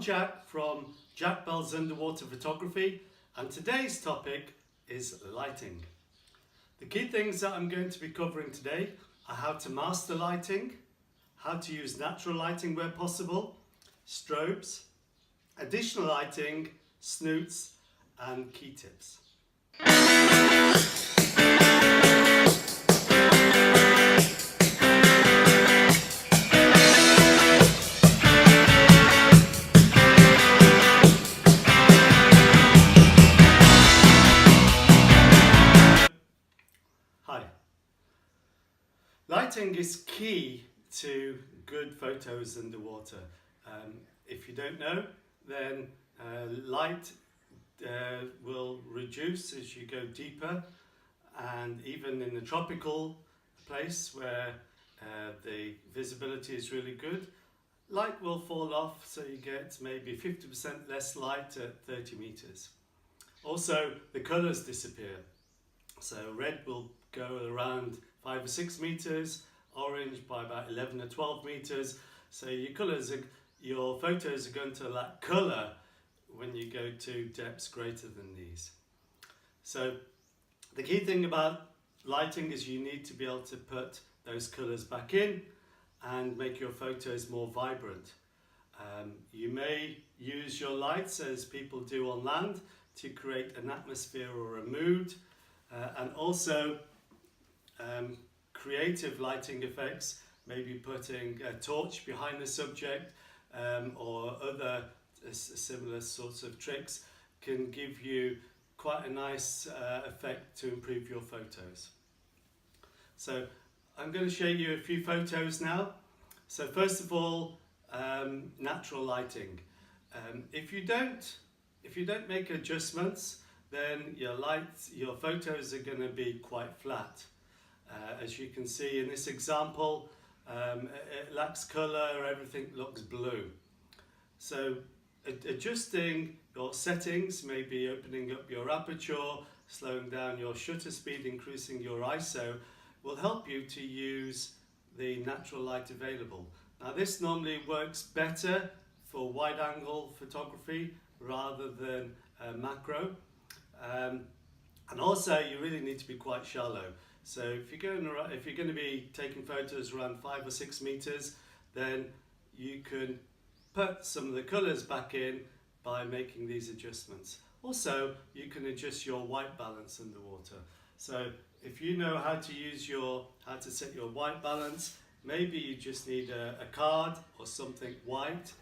Jack from Jack Bell's Underwater Photography, and today's topic is lighting. The key things that I'm going to be covering today are how to master lighting, how to use natural lighting where possible, strobes, additional lighting, snoots, and key tips. Hi. Lighting is key to good photos underwater. If you don't know, then light will reduce as you go deeper, and even in a tropical place where the visibility is really good, light will fall off, so you get maybe 50% less light at 30 meters. Also, the colors disappear. So red will go around 5 or 6 meters, orange by about 11 or 12 meters. So your photos are going to lack color when you go to depths greater than these. So the key thing about lighting is you need to be able to put those colors back in and make your photos more vibrant. You may use your lights, as people do on land, to create an atmosphere or a mood. And also creative lighting effects, maybe putting a torch behind the subject or other similar sorts of tricks can give you quite a nice effect to improve your photos. So I'm going to show you a few photos now. So first of all, natural lighting. If you don't make adjustments, then your photos are going to be quite flat. As you can see in this example, it lacks colour, everything looks blue. So adjusting your settings, maybe opening up your aperture, slowing down your shutter speed, increasing your ISO, will help you to use the natural light available. Now this normally works better for wide angle photography rather than macro. And also you really need to be quite shallow. So if you're going to be taking photos around 5 or 6 meters, then you can put some of the colors back in by making these adjustments. Also, you can adjust your white balance underwater. So if you know how to set your white balance, maybe you just need a card or something white,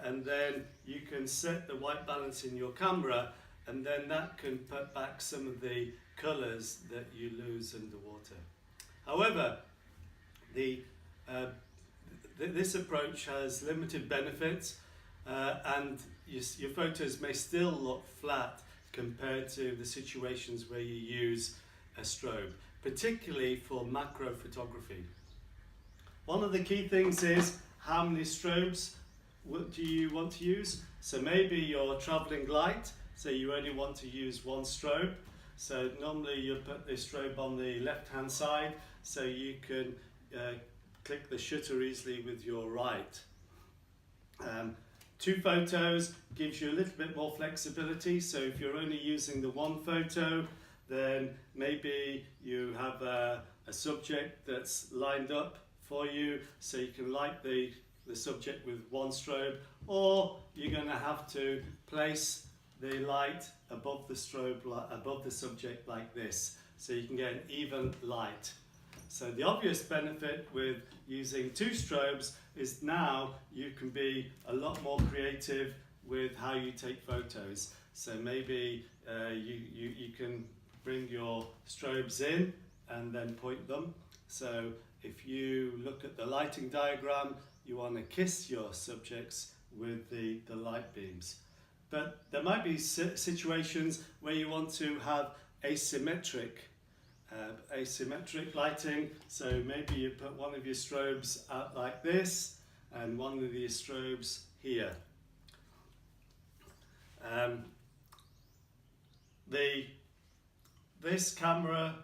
and then you can set the white balance in your camera, and then that can put back some of the colors that you lose underwater. However, this approach has limited benefits, and your photos may still look flat compared to the situations where you use a strobe, particularly for macro photography. One of the key things is how many strobes do you want to use. So maybe you're traveling light, so you only want to use one strobe. So normally you put the strobe on the left hand side, so you can click the shutter easily with your right. 2 photos gives you a little bit more flexibility. So if you're only using the one photo, then maybe you have a subject that's lined up for you, so you can light the subject with one strobe, or you're going to have to place the light above the strobe, above the subject like this, so you can get an even light. So the obvious benefit with using 2 strobes is now you can be a lot more creative with how you take photos. So maybe you can bring your strobes in and then point them. So if you look at the lighting diagram, you want to kiss your subjects with the light beams. But there might be situations where you want to have asymmetric lighting. So maybe you put one of your strobes out like this and one of your strobes here. This camera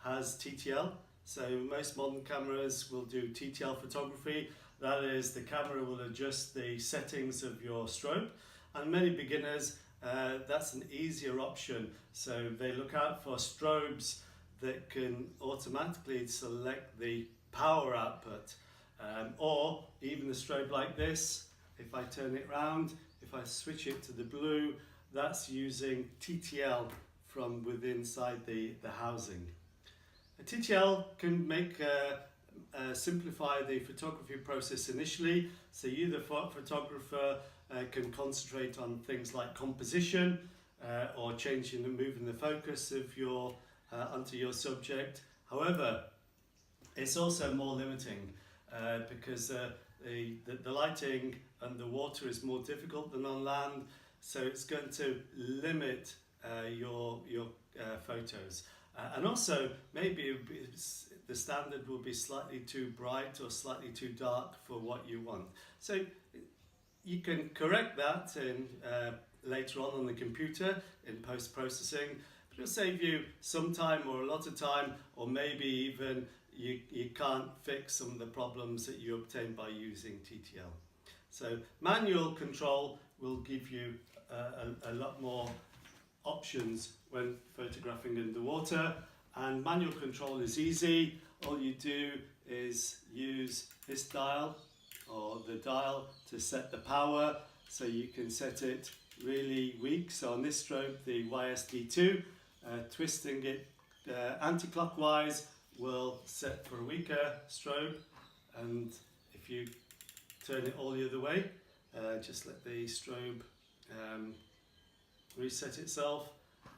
has TTL, so most modern cameras will do TTL photography. That is, the camera will adjust the settings of your strobe, and many beginners, that's an easier option. So they look out for strobes that can automatically select the power output, or even a strobe like this. If I turn it round, if I switch it to the blue, that's using TTL from within inside the housing. A TTL can make simplify the photography process initially, so you, the photographer, can concentrate on things like composition, or changing and moving the focus of your onto your subject. However, it's also more limiting because the lighting underwater is more difficult than on land, so it's going to limit your photos. And also, maybe the standard will be slightly too bright or slightly too dark for what you want. So you can correct that in, later on the computer in post-processing, but it'll save you some time or a lot of time, or maybe even you can't fix some of the problems that you obtain by using TTL. So manual control will give you a lot more options when photographing underwater, and manual control is easy. All you do is use this dial or the dial to set the power, so you can set it really weak. So on this strobe, the YSD2, twisting it anti-clockwise will set for a weaker strobe, and if you turn it all the other way, just let the strobe reset itself,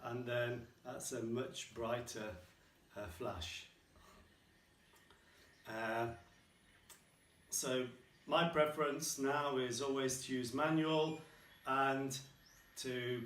and then that's a much brighter flash. So my preference now is always to use manual and to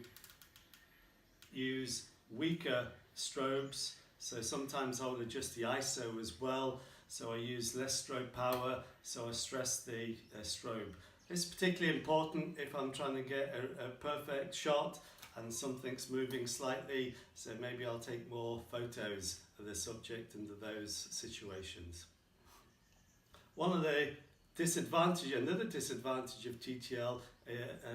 use weaker strobes. So sometimes I will adjust the ISO as well, so I use less strobe power, so I stress the strobe. It's particularly important if I'm trying to get a perfect shot and something's moving slightly, so maybe I'll take more photos of the subject under those situations. Another disadvantage of TTL,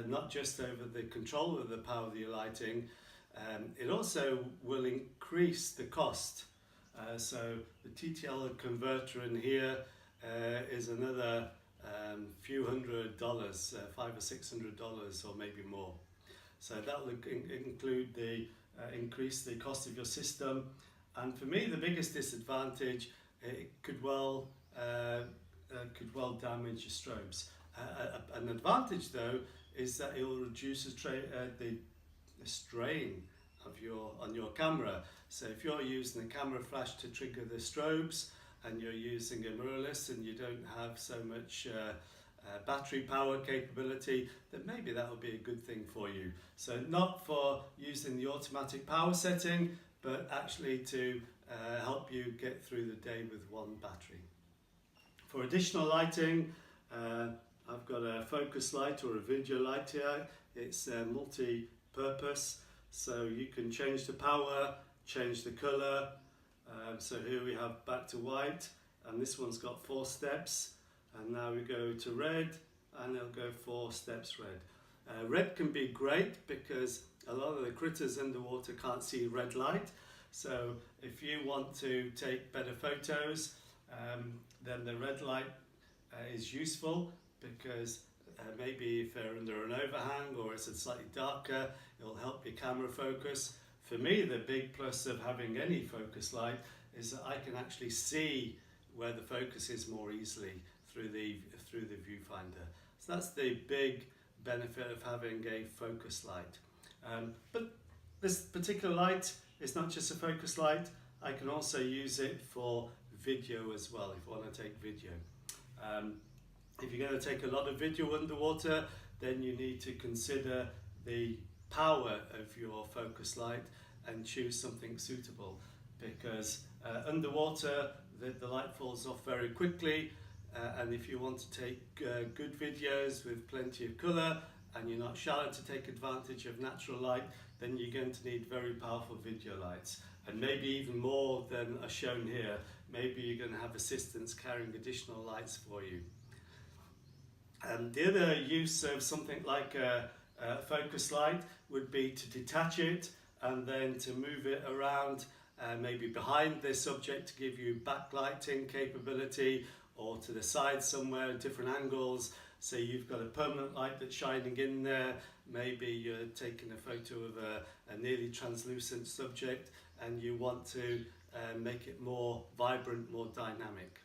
not just over the control of the power of your lighting, it also will increase the cost. So the TTL converter in here is another few $100, $500 or $600 or maybe more. So that will include the increase the cost of your system. And for me, the biggest disadvantage, it could well damage your strobes. An advantage though is that it will reduce the strain of on your camera. So if you're using a camera flash to trigger the strobes and you're using a mirrorless and you don't have so much battery power capability, then maybe that will be a good thing for you. So not for using the automatic power setting, but actually to help you get through the day with one battery. For additional lighting, I've got a focus light or a video light here. It's multi-purpose, so you can change the power, change the colour. So here we have back to white, and this one's got 4 steps. And now we go to red, and it'll go 4 steps red. Red can be great because a lot of the critters underwater can't see red light. So if you want to take better photos, then the red light is useful, because maybe if they're under an overhang or it's slightly darker, it'll help your camera focus. For me, the big plus of having any focus light is that I can actually see where the focus is more easily through the viewfinder. So that's the big benefit of having a focus light. But this particular light is not just a focus light. I can also use it for video as well, if I want to take video. If you're going to take a lot of video underwater, then you need to consider the power of your focus light and choose something suitable, because underwater the light falls off very quickly, and if you want to take good videos with plenty of colour and you're not shallow to take advantage of natural light, then you're going to need very powerful video lights, and maybe even more than are shown here. Maybe you're going to have assistants carrying additional lights for you. The other use of something like a focus light would be to detach it and then to move it around, maybe behind the subject to give you backlighting capability, or to the side somewhere, different angles. So you've got a permanent light that's shining in there, maybe you're taking a photo of a nearly translucent subject and you want to make it more vibrant, more dynamic.